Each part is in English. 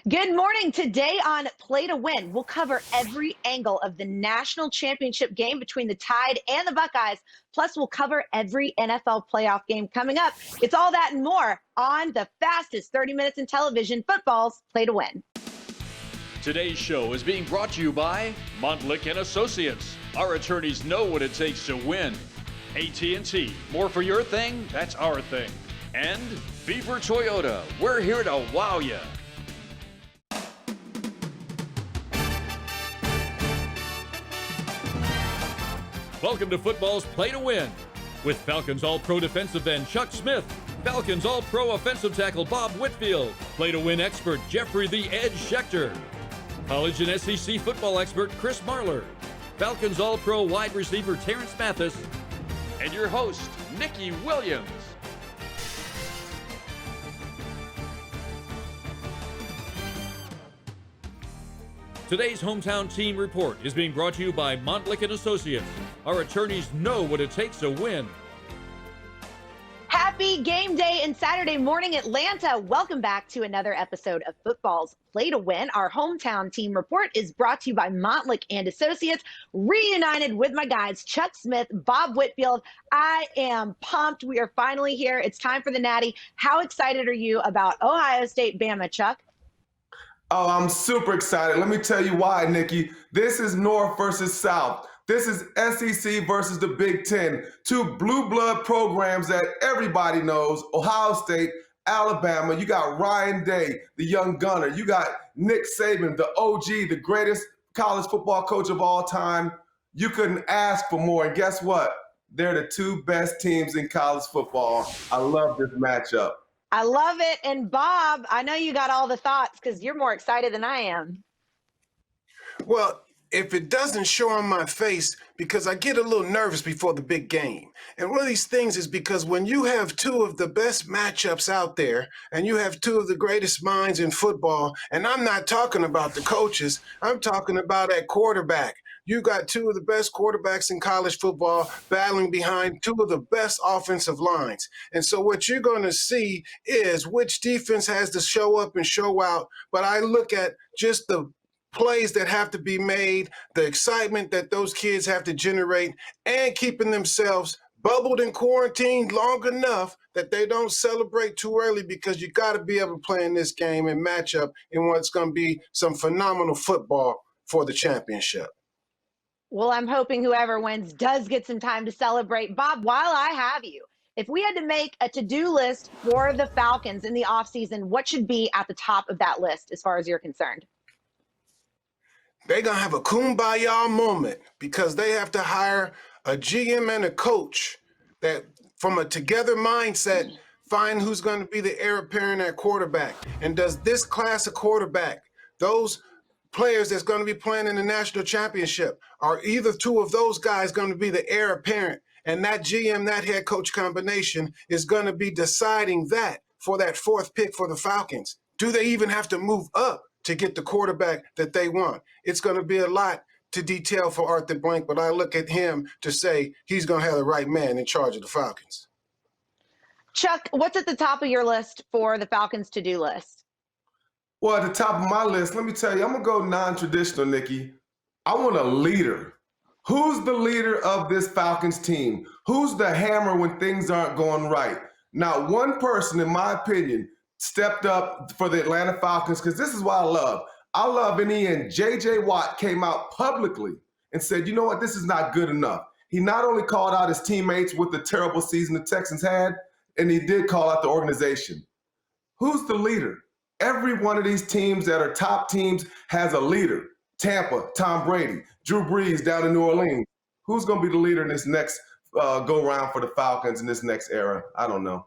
Good morning. Today on Play to Win, we'll cover every angle of the national championship game between the Tide and the Buckeyes. Plus, we'll cover every NFL playoff game coming up. It's all that and more on the fastest 30 minutes in television, football's Play to Win. Today's show is being brought to you by Montlick and Associates. Our attorneys know what it takes to win. AT&T, more for your thing, that's our thing. And Beaver Toyota, we're here to wow you. Welcome to football's Play to Win. With Falcons All-Pro defensive end Chuck Smith, Falcons All-Pro offensive tackle Bob Whitfield, Play to Win expert Jeffrey the Edge Schechter, college and SEC football expert Chris Marler, Falcons All-Pro wide receiver Terrence Mathis, and your host, Nikki Williams. Today's Hometown Team Report is being brought to you by Montlick & Associates. Our attorneys know what it takes to win. Happy game day and Saturday morning, Atlanta. Welcome back to another episode of Football's Play to Win. Our Hometown Team Report is brought to you by Montlick & Associates, reunited with my guys, Chuck Smith, Bob Whitfield. I am pumped. We are finally here. It's time for the Natty. How excited are you about Ohio State Bama, Chuck? Oh, I'm super excited. Let me tell you why, Nikki. This is North versus South. This is SEC versus the Big Ten. Two blue blood programs that everybody knows. Ohio State, Alabama. You got Ryan Day, the young gunner. You got Nick Saban, the OG, the greatest college football coach of all time. You couldn't ask for more. And guess what? They're the two best teams in college football. I love this matchup. I love it. And Bob, I know you got all the thoughts because you're more excited than I am. Well, if it doesn't show on my face, because I get a little nervous before the big game. And one of these things is because when you have two of the best matchups out there and you have two of the greatest minds in football, and I'm not talking about the coaches, I'm talking about at quarterback. You got two of the best quarterbacks in college football battling behind two of the best offensive lines. And so what you're going to see is which defense has to show up and show out. But I look at just the plays that have to be made, the excitement that those kids have to generate, and keeping themselves bubbled and quarantined long enough that they don't celebrate too early, because you got to be able to play in this game and match up in what's going to be some phenomenal football for the championship. Well, I'm hoping whoever wins does get some time to celebrate. Bob, while I have you, if we had to make a to-do list for the Falcons in the offseason, what should be at the top of that list as far as you're concerned? They're going to have a kumbaya moment because they have to hire a GM and a coach that, from a together mindset, find who's going to be the heir apparent at quarterback. And does this class of quarterback, those players that's going to be playing in the national championship, are either two of those guys going to be the heir apparent? And that GM, that head coach combination is going to be deciding that for that fourth pick for the Falcons. Do they even have to move up to get the quarterback that they want? It's going to be a lot to detail for Arthur Blank, but I look at him to say he's going to have the right man in charge of the Falcons. Chuck, what's at the top of your list for the Falcons to-do list? Well, at the top of my list, let me tell you, I'm going to go non-traditional, Nikki. I want a leader. Who's the leader of this Falcons team? Who's the hammer when things aren't going right? Not one person, in my opinion, stepped up for the Atlanta Falcons, because this is what I love. I love and J.J. Watt came out publicly and said, you know what, this is not good enough. He not only called out his teammates with the terrible season the Texans had, and he did call out the organization. Who's the leader? Every one of these teams that are top teams has a leader. Tampa, Tom Brady, Drew Brees down in New Orleans. Who's going to be the leader in this next go-round for the Falcons in this next era? I don't know.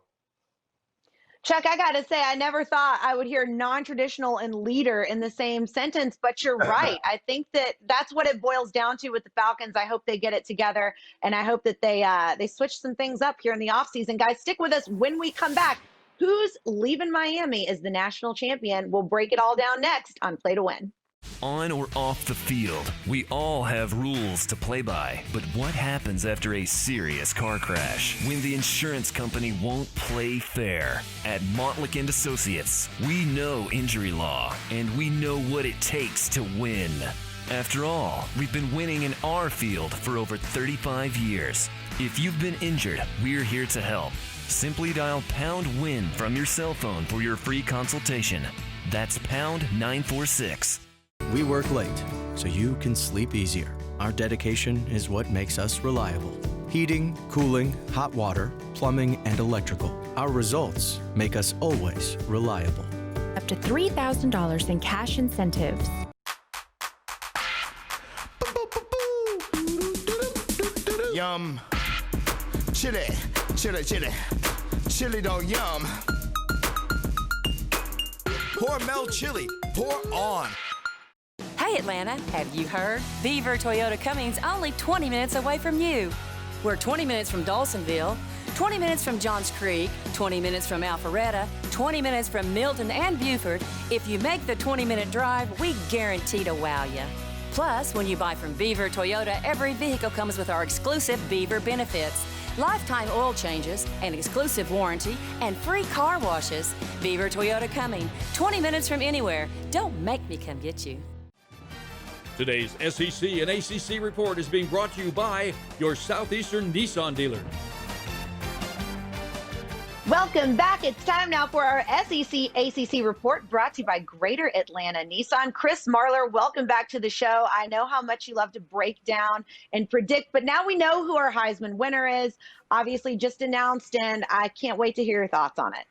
Chuck, I got to say, I never thought I would hear non-traditional and leader in the same sentence, but you're right. I think that that's what it boils down to with the Falcons. I hope they get it together, and I hope that they switch some things up here in the offseason. Guys, stick with us when we come back. Who's leaving Miami as the national champion? We'll break it all down next on Play to Win. On or off the field, we all have rules to play by. But what happens after a serious car crash? When the insurance company won't play fair? At Montlick and Associates, we know injury law, and we know what it takes to win. After all, we've been winning in our field for over 35 years. If you've been injured, we're here to help. Simply dial #WIN from your cell phone for your free consultation. That's #946. We work late, so you can sleep easier. Our dedication is what makes us reliable. Heating, cooling, hot water, plumbing, and electrical. Our results make us always reliable. Up to $3,000 in cash incentives. Yum. Chili, chili, chili. Chili don't yum. Hormel chili, pour on. Hey Atlanta, have you heard? Beaver Toyota Cummings only 20 minutes away from you. We're 20 minutes from Dawsonville, 20 minutes from Johns Creek, 20 minutes from Alpharetta, 20 minutes from Milton and Buford. If you make the 20-minute drive, we guarantee to wow you. Plus, when you buy from Beaver Toyota, every vehicle comes with our exclusive Beaver benefits. Lifetime oil changes, an exclusive warranty, and free car washes. Beaver Toyota Cumming, 20 minutes from anywhere. Don't make me come get you. Today's SEC and ACC report is being brought to you by your Southeastern Nissan dealer. Welcome back. It's time now for our SEC ACC report brought to you by Greater Atlanta Nissan. Chris Marlar, welcome back to the show. I know how much you love to break down and predict, but now we know who our Heisman winner is. Obviously just announced, and I can't wait to hear your thoughts on it.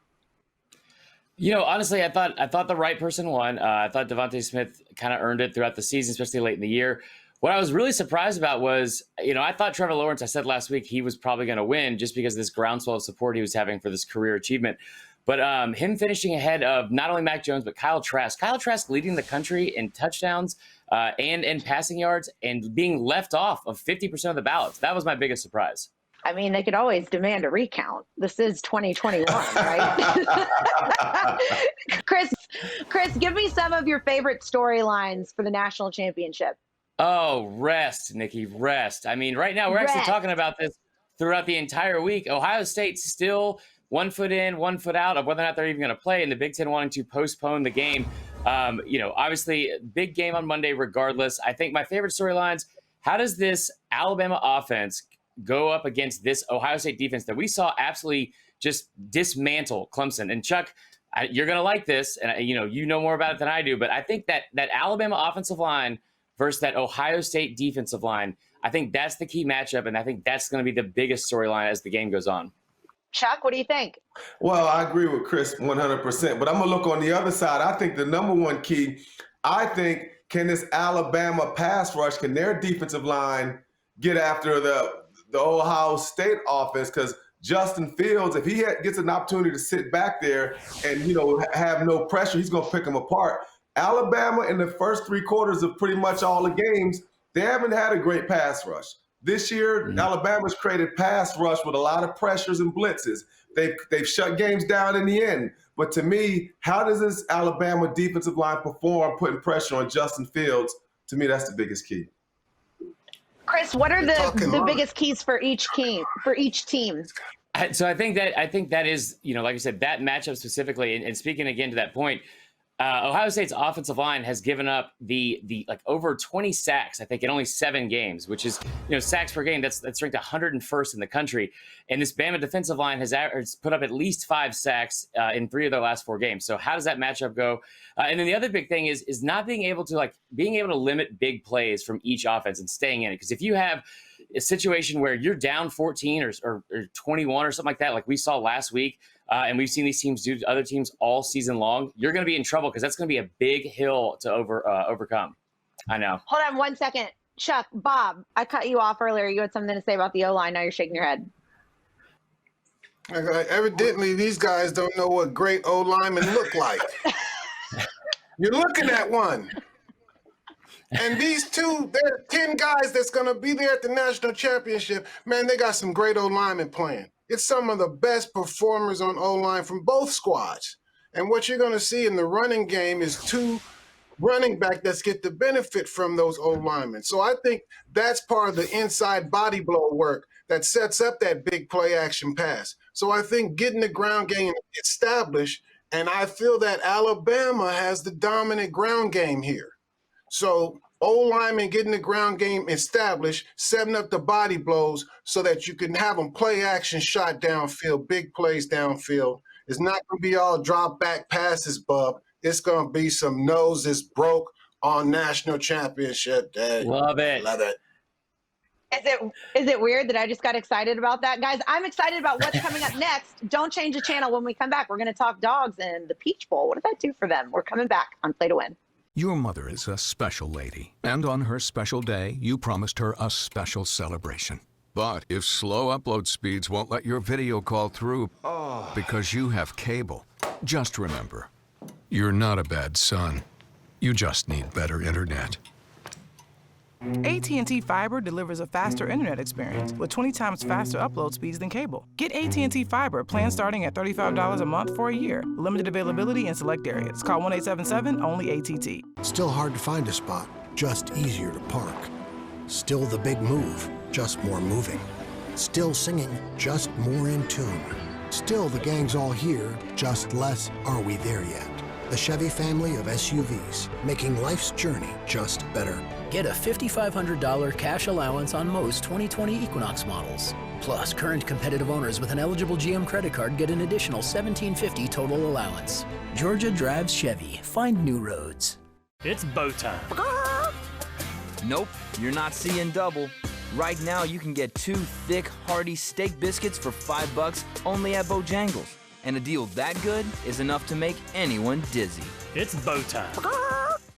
You know, honestly, I thought the right person won. I thought Devontae Smith kind of earned it throughout the season, especially late in the year. What I was really surprised about was, I thought Trevor Lawrence, I said last week, he was probably going to win just because of this groundswell of support he was having for this career achievement. But him finishing ahead of not only Mac Jones, but Kyle Trask. Kyle Trask leading the country in touchdowns and in passing yards and being left off of 50% of the ballots. That was my biggest surprise. I mean, they could always demand a recount. This is 2021, right? Chris, give me some of your favorite storylines for the national championship. Oh, rest, Nikki, rest. I mean, right now we're actually talking about this throughout the entire week. Ohio State's still 1 foot in, 1 foot out of whether or not they're even going to play, and the Big Ten wanting to postpone the game. Obviously, big game on Monday regardless. I think my favorite storylines, how does this Alabama offense go up against this Ohio State defense that we saw absolutely just dismantle Clemson? And Chuck, you're going to like this, and you know more about it than I do, but I think that Alabama offensive line versus that Ohio State defensive line, I think that's the key matchup, and I think that's going to be the biggest storyline as the game goes on. Chuck, what do you think? Well, I agree with Chris 100%, but I'm going to look on the other side. I think the number one key, can this Alabama pass rush, can their defensive line get after the Ohio State offense? Because Justin Fields, if he gets an opportunity to sit back there and, have no pressure, he's going to pick them apart. Alabama in the first 3 quarters of pretty much all the games, they haven't had a great pass rush. This year, Alabama's created pass rush with a lot of pressures and blitzes. They've shut games down in the end. But to me, how does this Alabama defensive line perform putting pressure on Justin Fields? To me, that's the biggest key. Chris, what are the biggest keys for each team? So I think that is, like I said, that matchup specifically, and speaking again to that point, Ohio State's offensive line has given up the over 20 sacks, I think, in only 7 games, which is, sacks per game. That's ranked 101st in the country. And this Bama defensive line has put up at least 5 sacks in 3 of their last 4 games. So how does that matchup go? And then the other big thing is not being able to limit big plays from each offense and staying in it. Because if you have a situation where you're down 14 or 21 or something like that, like we saw last week, and we've seen these teams do to other teams all season long, you're going to be in trouble because that's going to be a big hill to overcome. I know. Hold on 1 second. Chuck, Bob, I cut you off earlier. You had something to say about the O-line. Now you're shaking your head. Evidently, these guys don't know what great O-linemen look like. You're looking at one. And these two, there are 10 guys that's going to be there at the national championship. Man, they got some great O-linemen playing. It's some of the best performers on O-line from both squads. And what you're going to see in the running game is 2 running back that's get the benefit from those O-linemen. So I think that's part of the inside body blow work that sets up that big play action pass. So I think getting the ground game established, and I feel that Alabama has the dominant ground game here. So O-lineman getting the ground game established, setting up the body blows so that you can have them play action shot downfield, big plays downfield. It's not going to be all drop back passes, Bub. It's going to be some noses broke on national championship day. Love it. Love it. Is it weird that I just got excited about that? Guys, I'm excited about what's coming up next. Don't change the channel. When we come back, we're going to talk dogs and the Peach Bowl. What did that do for them? We're coming back on Play to Win. Your mother is a special lady, and on her special day, you promised her a special celebration. But if slow upload speeds won't let your video call through because you have cable, just remember, you're not a bad son. You just need better internet. AT&T Fiber delivers a faster internet experience with 20 times faster upload speeds than cable. Get AT&T Fiber, plan starting at $35 a month for a year. Limited availability in select areas. Call 1-877-ONLY-ATT. Still hard to find a spot, just easier to park. Still the big move, just more moving. Still singing, just more in tune. Still the gang's all here, just less are we there yet. The Chevy family of SUVs, making life's journey just better. Get a $5,500 cash allowance on most 2020 Equinox models. Plus, current competitive owners with an eligible GM credit card get an additional $1,750 total allowance. Georgia drives Chevy. Find new roads. It's bow time. Nope, you're not seeing double. Right now, you can get 2 thick, hearty steak biscuits for $5 only at Bojangles. And a deal that good is enough to make anyone dizzy. It's bow time.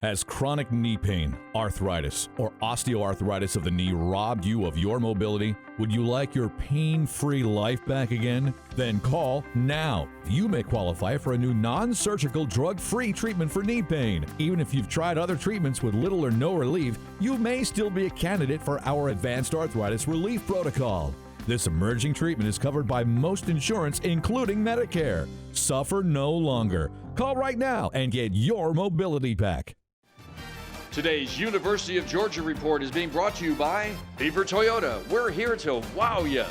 Has chronic knee pain, arthritis, or osteoarthritis of the knee robbed you of your mobility? Would you like your pain-free life back again? Then call now. You may qualify for a new non-surgical, drug-free treatment for knee pain. Even if you've tried other treatments with little or no relief, you may still be a candidate for our Advanced Arthritis Relief Protocol. This emerging treatment is covered by most insurance, including Medicare. Suffer no longer. Call right now and get your mobility back. Today's University of Georgia Report is being brought to you by Beaver Toyota. We're here to wow you.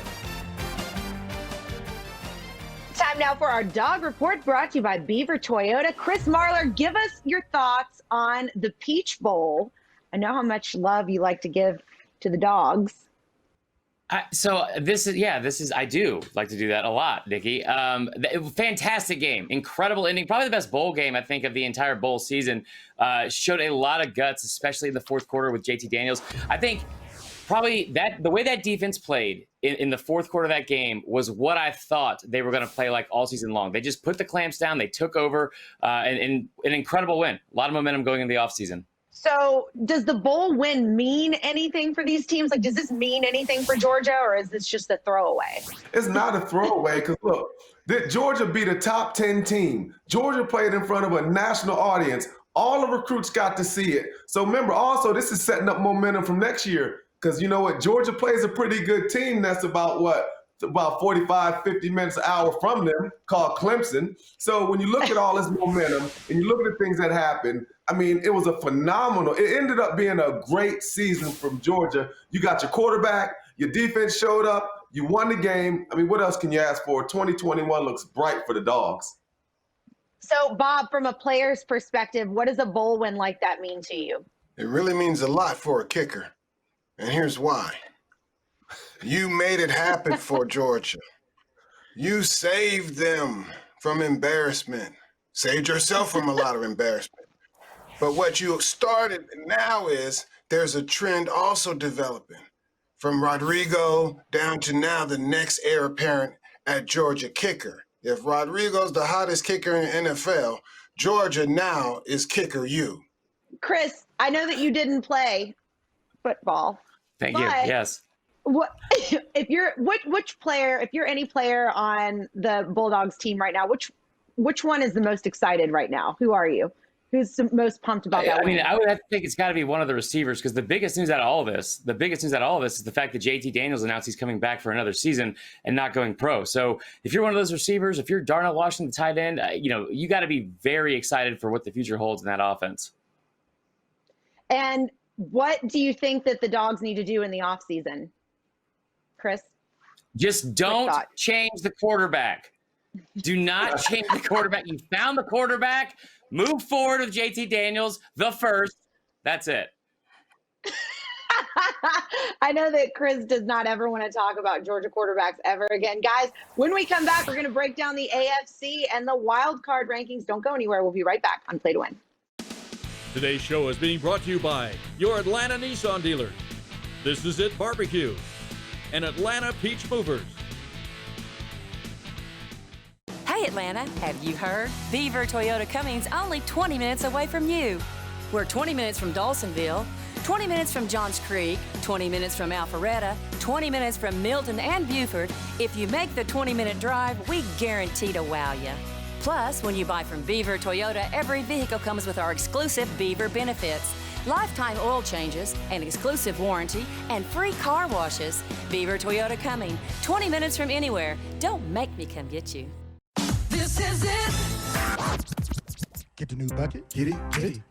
Time now for our dog report brought to you by Beaver Toyota. Chris Marler, give us your thoughts on the Peach Bowl. I know how much love you like to give to the dogs. I do like to do that a lot, Nikki. Fantastic game, incredible ending, probably the best bowl game I think of the entire bowl season. Showed a lot of guts, especially in the fourth quarter with JT Daniels. I think probably that the way that defense played in the fourth quarter of that game was what I thought they were going to play like all season long. They just put the clamps down, they took over, and an incredible win. A lot of momentum going into the offseason. So does the bowl win mean anything for these teams? Like, does this mean anything for Georgia, or is this just a throwaway? It's not a throwaway because, look, Georgia beat a top 10 team. Georgia played in front of a national audience. All the recruits got to see it. So remember, also, this is setting up momentum from next year because you know what? Georgia plays a pretty good team that's about 45, 50 minutes an hour from them, called Clemson. So when you look at all this momentum and you look at the things that happened, I mean, it was a phenomenal, it ended up being a great season from Georgia. You got your quarterback, your defense showed up, you won the game. I mean, what else can you ask for? 2021 looks bright for the dogs. So, Bob, from a player's perspective, what does a bowl win like that mean to you? It really means a lot for a kicker. And here's why. You made it happen for Georgia. You saved them from embarrassment. Saved yourself from a lot of embarrassment. But what you started now is there's a trend also developing from Rodrigo down to now the next heir apparent at Georgia kicker. If Rodrigo's the hottest kicker in the NFL, Georgia now is kicker you. Chris, I know that you didn't play football. Thank you. Yes. What if you're which player, if you're any player on the Bulldogs team right now, which one is the most excited right now? Who are you? Who's the most pumped about that? I mean, I would have to think it's got to be one of the receivers because the biggest news out of all of this is the fact that JT Daniels announced he's coming back for another season and not going pro. So if you're one of those receivers, if you're Darnell Washington, the tight end, you got to be very excited for what the future holds in that offense. And what do you think that the Dogs need to do in the offseason? Chris? Just don't change the quarterback. Do not change the quarterback. You found the quarterback. Move forward with JT Daniels, the first. That's it. I know that Chris does not ever want to talk about Georgia quarterbacks ever again. Guys, when we come back, we're going to break down the AFC and the wild card rankings. Don't go anywhere. We'll be right back on Play to Win. Today's show is being brought to you by your Atlanta Nissan dealer. This is It Barbecue and Atlanta Peach Movers. Hey Atlanta, have you heard? Beaver Toyota Cummings only 20 minutes away from you. We're 20 minutes from Dawsonville, 20 minutes from Johns Creek, 20 minutes from Alpharetta, 20 minutes from Milton and Buford. If you make the 20-minute drive, we guarantee to wow you. Plus, when you buy from Beaver Toyota, every vehicle comes with our exclusive Beaver benefits. Lifetime oil changes, an exclusive warranty, and free car washes. Beaver Toyota Cumming, 20 minutes from anywhere. Don't make me come get you. This is it. Get the new bucket, get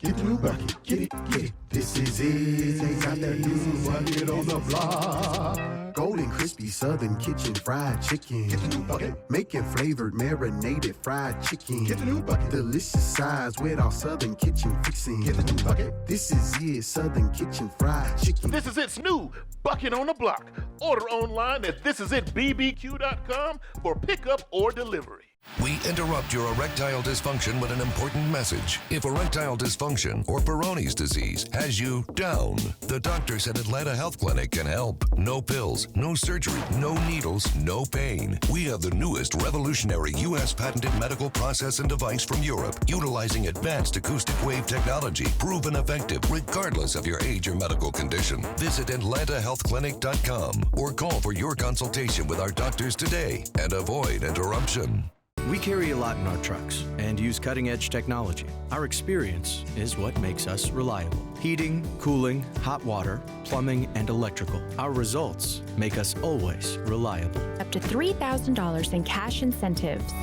the new bucket, get it. This is it. They got that new bucket on the block. Golden crispy Southern Kitchen fried chicken. Get the new bucket. Making flavored marinated fried chicken. Get the new bucket. Delicious size with our Southern Kitchen fixing. Get the new bucket. This is it, Southern Kitchen fried chicken. This is its new bucket on the block. Order online at thisisitbbq.com for pickup or delivery. We interrupt your erectile dysfunction with an important message. If erectile dysfunction or Peyronie's disease has you down, the doctors at Atlanta Health Clinic can help. No pills, no surgery, no needles, no pain. We have the newest revolutionary U.S. patented medical process and device from Europe, utilizing advanced acoustic wave technology, proven effective regardless of your age or medical condition. Visit AtlantaHealthClinic.com or call for your consultation with our doctors today and avoid interruption. We carry a lot in our trucks and use cutting-edge technology. Our experience is what makes us reliable. Heating, cooling, hot water, plumbing, and electrical. Our results make us always reliable. Up to $3,000 in cash incentives.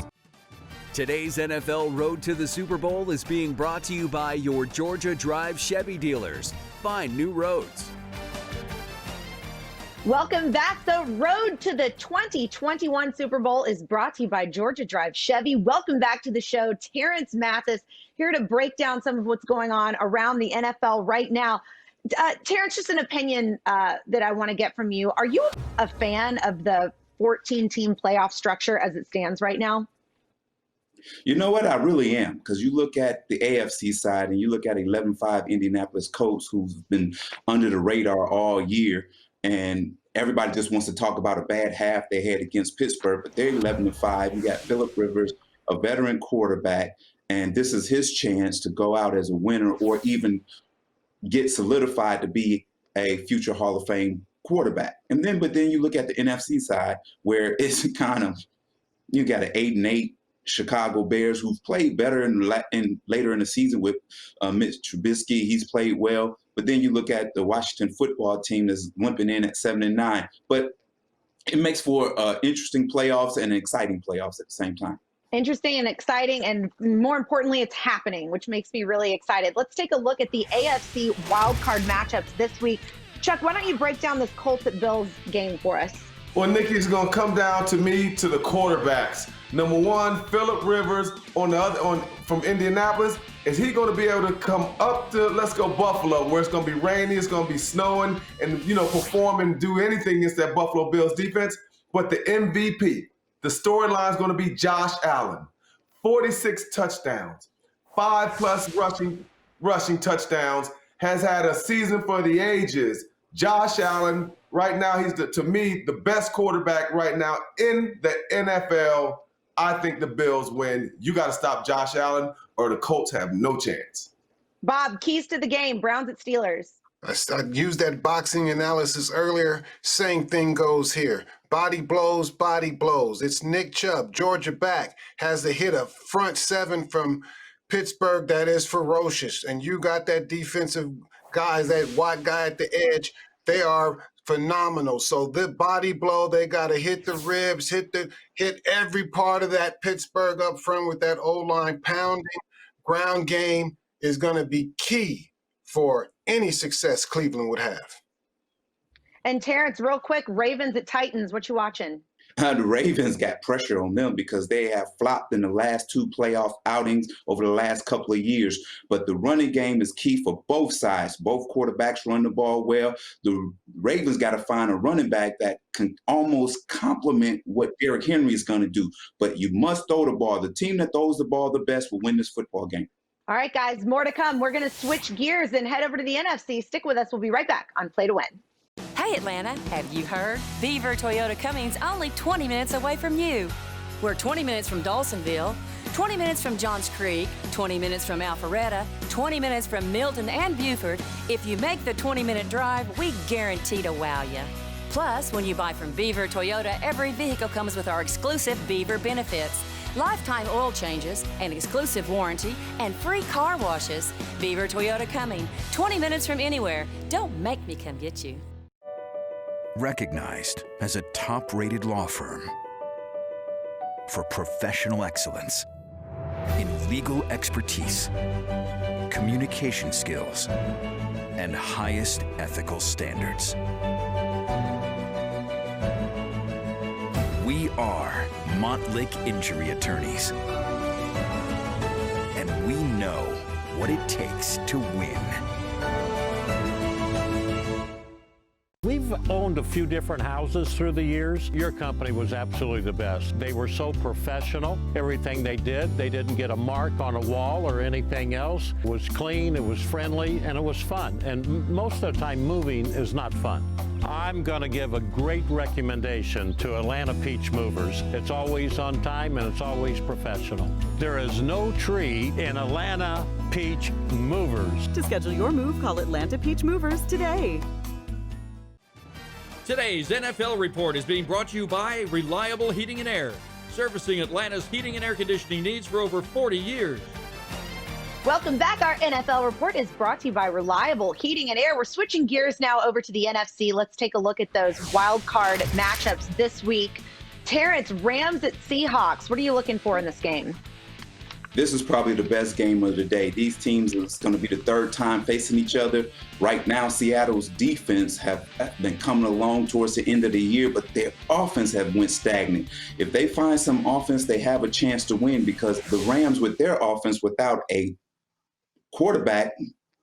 Today's NFL Road to the Super Bowl is being brought to you by your Georgia Drive Chevy dealers. Find new roads. Welcome back. The road to the 2021 Super Bowl is brought to you by Georgia Drive Chevy. Welcome back to the show. Terrence Mathis here to break down some of what's going on around the NFL right now. Terrence, just an opinion that I want to get from you. Are you a fan of the 14-team playoff structure as it stands right now? You know what? I really am, because you look at the AFC side and you look at 11-5 Indianapolis Colts, who've been under the radar all year. And everybody just wants to talk about a bad half they had against Pittsburgh, but they're 11-5. You got Phillip Rivers, a veteran quarterback, and this is his chance to go out as a winner or even get solidified to be a future Hall of Fame quarterback. But then you look at the NFC side, where it's kind of, you got an 8-8 Chicago Bears who've played better later in the season with Mitch Trubisky. He's played well. But then you look at the Washington football team that's limping in at 7-9. But it makes for interesting playoffs and exciting playoffs at the same time. Interesting and exciting, and more importantly, it's happening, which makes me really excited. Let's take a look at the AFC wildcard matchups this week. Chuck, why don't you break down this Colts at Bills game for us? Well, Nikki, it's going to come down to the quarterbacks. Number one, Phillip Rivers from Indianapolis. Is he going to be able to come up to, let's go Buffalo, where it's going to be rainy, it's going to be snowing, and, perform and do anything against that Buffalo Bills defense? But the MVP, the storyline is going to be Josh Allen. 46 touchdowns, 5+ rushing touchdowns, has had a season for the ages. Josh Allen, right now, he's, to me, the best quarterback right now in the NFL. I think the Bills win. You got to stop Josh Allen or the Colts have no chance. Bob, keys to the game, Browns at Steelers. I used that boxing analysis earlier. Same thing goes here. Body blows, body blows. It's Nick Chubb, Georgia back, has to hit a front seven from Pittsburgh that is ferocious. And you got that defensive guys, that white guy at the edge. They are phenomenal. So the body blow, they got to hit the ribs, hit every part of that Pittsburgh up front with that O-line pounding. Ground game is going to be key for any success Cleveland would have. And Terrence, real quick, Ravens at Titans, what you watching? The Ravens got pressure on them because they have flopped in the last 2 playoff outings over the last couple of years. But the running game is key for both sides. Both quarterbacks run the ball well. The Ravens got to find a running back that can almost complement what Derrick Henry is going to do. But you must throw the ball. The team that throws the ball the best will win this football game. All right, guys, more to come. We're going to switch gears and head over to the NFC. Stick with us. We'll be right back on Play to Win. Hey Atlanta, have you heard? Beaver Toyota Cummings only 20 minutes away from you. We're 20 minutes from Dawsonville, 20 minutes from Johns Creek, 20 minutes from Alpharetta, 20 minutes from Milton and Buford. If you make the 20-minute drive, we guarantee to wow you. Plus, when you buy from Beaver Toyota, every vehicle comes with our exclusive Beaver benefits. Lifetime oil changes, an exclusive warranty, and free car washes. Beaver Toyota Cummings, 20 minutes from anywhere. Don't make me come get you. Recognized as a top-rated law firm for professional excellence in legal expertise, communication skills, and highest ethical standards. We are Montlick Injury Attorneys, and we know what it takes to win. We've owned a few different houses through the years. Your company was absolutely the best. They were so professional. Everything they didn't get a mark on a wall or anything else. It was clean, it was friendly, and it was fun. And most of the time, moving is not fun. I'm going to give a great recommendation to Atlanta Peach Movers. It's always on time and it's always professional. There is no tree in Atlanta Peach Movers. To schedule your move, call Atlanta Peach Movers today. Today's NFL Report is being brought to you by Reliable Heating and Air, servicing Atlanta's heating and air conditioning needs for over 40 years. Welcome back. Our NFL Report is brought to you by Reliable Heating and Air. We're switching gears now over to the NFC. Let's take a look at those wild card matchups this week. Terrence, Rams at Seahawks. What are you looking for in this game? This is probably the best game of the day. These teams is going to be the third time facing each other. Right now, Seattle's defense have been coming along towards the end of the year, but their offense have went stagnant. If they find some offense, they have a chance to win because the Rams with their offense without a quarterback,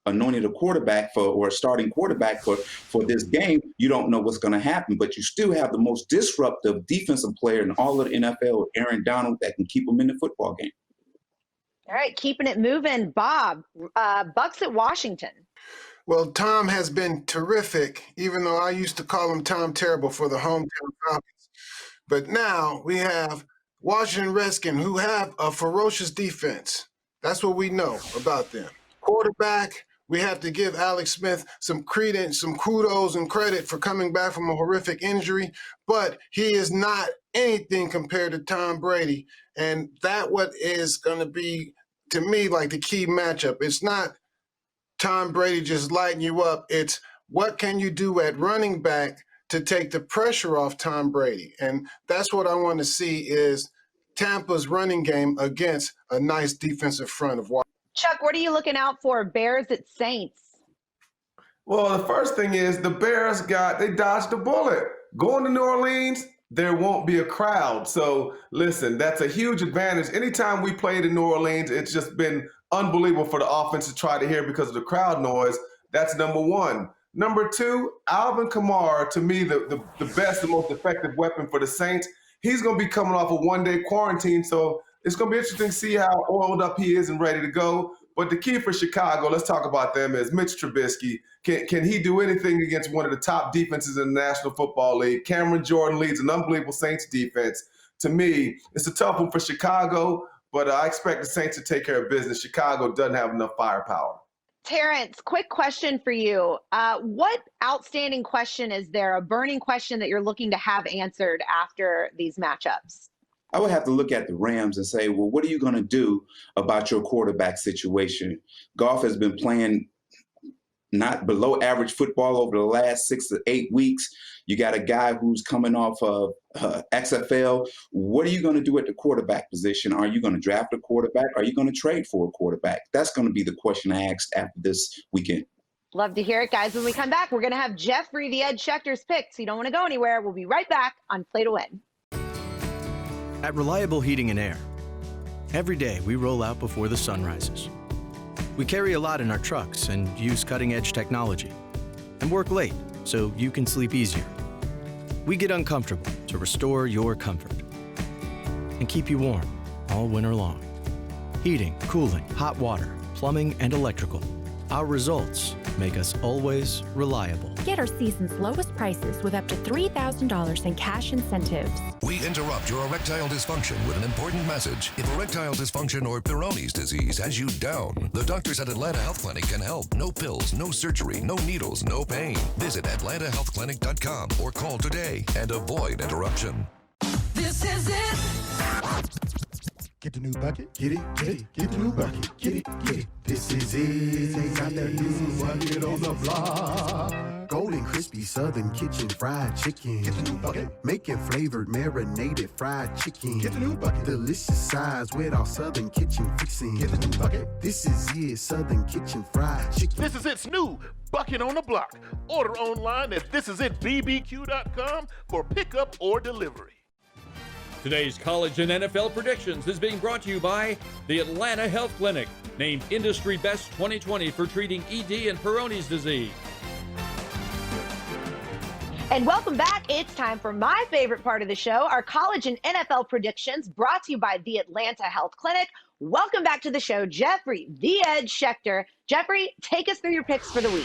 anointed a quarterback for or a starting quarterback for this game, you don't know what's going to happen. But you still have the most disruptive defensive player in all of the NFL, Aaron Donald, that can keep them in the football game. All right, keeping it moving. Bob, Bucks at Washington. Well, Tom has been terrific, even though I used to call him Tom Terrible for the hometown Falcons. But now we have Washington Redskins, who have a ferocious defense. That's what we know about them. Quarterback, we have to give Alex Smith some credence, some kudos and credit for coming back from a horrific injury, but he is not anything compared to Tom Brady. And that what is going to be, to me, like the key matchup. It's not Tom Brady just lighting you up. It's what can you do at running back to take the pressure off Tom Brady? And that's what I want to see is Tampa's running game against a nice defensive front of Washington. Chuck, what are you looking out for? Bears at Saints. Well, the first thing is the Bears they dodged a bullet. Going to New Orleans, there won't be a crowd. So listen, that's a huge advantage. Anytime we played in New Orleans, it's just been unbelievable for the offense to try to hear because of the crowd noise. That's number one. Number two, Alvin Kamara, to me, the best and most effective weapon for the Saints. He's going to be coming off a one-day quarantine, so it's going to be interesting to see how oiled up he is and ready to go. But the key for Chicago, let's talk about them, is Mitch Trubisky. Can he do anything against one of the top defenses in the National Football League? Cameron Jordan leads an unbelievable Saints defense. To me, it's a tough one for Chicago, but I expect the Saints to take care of business. Chicago doesn't have enough firepower. Terrence, quick question for you. What outstanding question is there, a burning question that you're looking to have answered after these matchups? I would have to look at the Rams and say, well, what are you going to do about your quarterback situation? Goff has been playing not below average football over the last 6 to 8 weeks. You got a guy who's coming off of XFL. What are you going to do at the quarterback position? Are you going to draft a quarterback? Are you going to trade for a quarterback? That's going to be the question I asked after this weekend. Love to hear it, guys. When we come back, we're going to have Jeffrey the Ed Schechter's pick, so you don't want to go anywhere. We'll be right back on Play to Win. At Reliable Heating and Air, every day we roll out before the sun rises. We carry a lot in our trucks and use cutting-edge technology and work late so you can sleep easier. We get uncomfortable to restore your comfort and keep you warm all winter long. Heating, cooling, hot water, plumbing, and electrical. Our results make us always reliable. Get our season's lowest prices with up to $3,000 in cash incentives. We interrupt your erectile dysfunction with an important message. If erectile dysfunction or Peyronie's disease has you down, the doctors at Atlanta Health Clinic can help. No pills, no surgery, no needles, no pain. Visit atlantahealthclinic.com or call today and avoid interruption. This is it. Get the new bucket, get it, get the new bucket, get it. This is it. They got that new bucket on the block. Golden crispy Southern Kitchen fried chicken. Get the new bucket. Making flavored marinated fried chicken. Get the new bucket. Delicious size with our Southern Kitchen fixing. Get the new bucket. This is it. Southern Kitchen fried chicken. This is its new bucket on the block. Order online at thisisitbbq.com for pickup or delivery. Today's college and NFL predictions is being brought to you by the Atlanta Health Clinic, named Industry Best 2020 for treating ED and Peyronie's disease. And welcome back. It's time for my favorite part of the show, our college and NFL predictions, brought to you by the Atlanta Health Clinic. Welcome back to the show, Jeffrey the Ed Schechter. Jeffrey, take us through your picks for the week.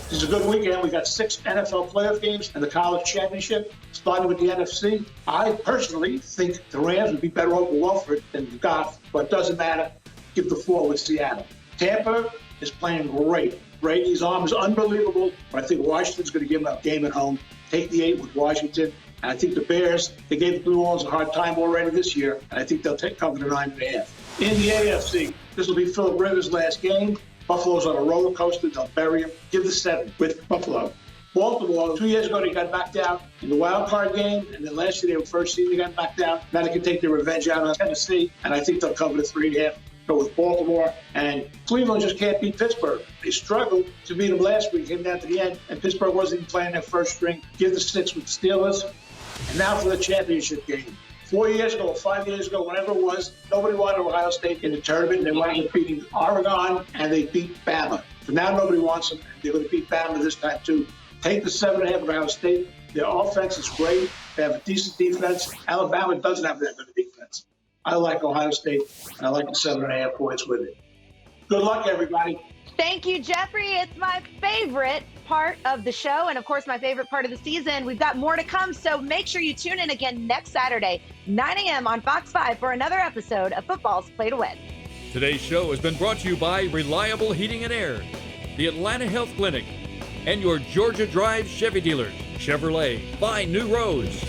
This is a good weekend. We got 6 NFL playoff games and the college championship, starting with the NFC. I personally think the Rams would be better off with Wolford than Goff, but it doesn't matter. Give the floor with Seattle. Tampa is playing great. Brady's arm is unbelievable, but I think Washington's going to give him a game at home. Take the 8 with Washington. And I think the Bears, they gave the Blue Orleans a hard time already this year, and I think they'll cover the 9.5. In the AFC, this will be Phillip Rivers' last game. Buffalo's on a roller coaster. They'll bury him. Give the 7 with Buffalo. Baltimore, 2 years ago, they got knocked out in the wild card game, and then last year they were first seed, they got knocked out. Now they can take their revenge out on Tennessee, and I think they'll cover the 3.5. Go with Baltimore. And Cleveland just can't beat Pittsburgh. They struggled to beat them last week, came down to the end, and Pittsburgh wasn't even playing their first string. Give the 6 with the Steelers. And now for the championship game. 4 years ago, 5 years ago, whatever it was, nobody wanted Ohio State in the tournament. They wanted to beat Oregon, and they beat Bama. So now nobody wants them. They're going to beat Bama this time, too. Take the 7.5 of Ohio State. Their offense is great. They have a decent defense. Alabama doesn't have that good a defense. I like Ohio State, and I like the 7.5 points with it. Good luck, everybody. Thank you, Jeffrey. It's my favorite part of the show, and of course, my favorite part of the season. We've got more to come, so make sure you tune in again next Saturday, 9 a.m. on Fox 5 for another episode of Football's Play to Win. Today's show has been brought to you by Reliable Heating and Air, the Atlanta Health Clinic, and your Georgia Drive Chevy dealers. Chevrolet, find new roads.